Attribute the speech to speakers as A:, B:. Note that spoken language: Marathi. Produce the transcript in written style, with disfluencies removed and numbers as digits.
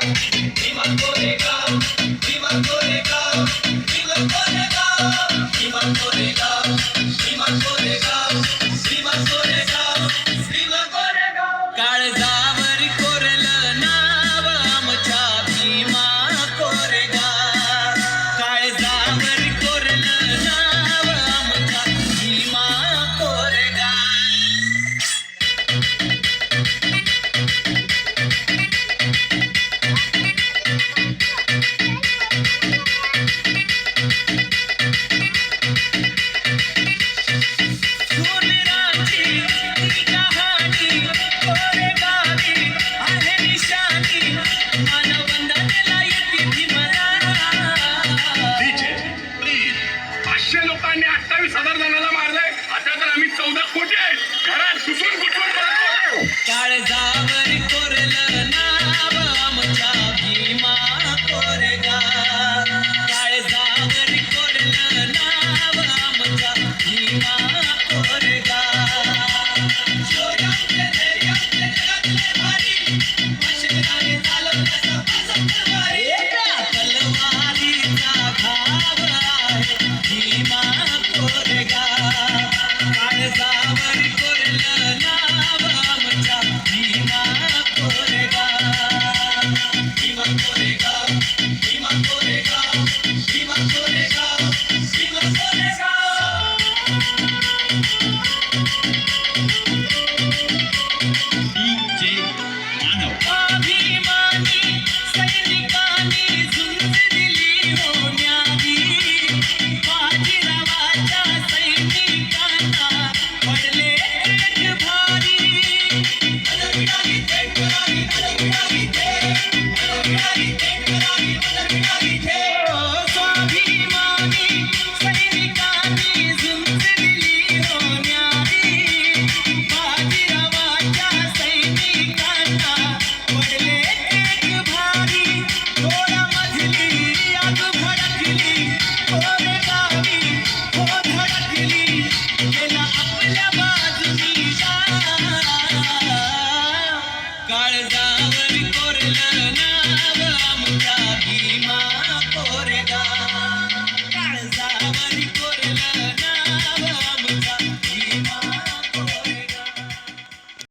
A: विमान कोरेगाव विमान कोरेगाव विमान कोरेगाव विमान कोरेगाव विमान कोरेगाव विमान कोरेगाव विमान कोरेगाव काळजावर कोरलं नाव आमच्या भीमा कोरेगाव काळजावर कोरलं नाव आमच्या भीमा कोरेगाव
B: लोकांनी 28,000 जणांना मारलंय. आता तर आम्ही 14 कोटी आहे. घरात घुसून घुसून
A: काळजावर कोरलं नाव आमच्या भीमा कोरेगाव काळजावर कोरलं नाव आमच्या भीमा कोरेगाव शौर्याचे धैर्याचे जगातले भारी अशक्याने चालवण्याचा तलवारी तलवारीचा घाव आहे भीमा कोरेगाव काळजावर कोरलं नाव आमच्या भीमा कोरेगाव भीमा कोरेगाव भीमा कोरेगाव भीमा कोरेगाव भीमा कोरेगाव अभिमानी सैनिकांनी झुंज दिली हो न्यारी बाजीरावाच्या सैनिकांना पडले पेट भारी अलगडारी पेट करारी अलगडारी पेट करारी अलगडारी स्वाभिमानी सैनिकांनी झुंज दिली हो न्यारी बाजीरावाच्या सैनिकांना पडले पेट भारी डोळ्यामधली आग भडकली कोरेगावी हो धडकली गेला आपल्या बाजूनी काळजावर कोरलं नाव आमच्या भीमा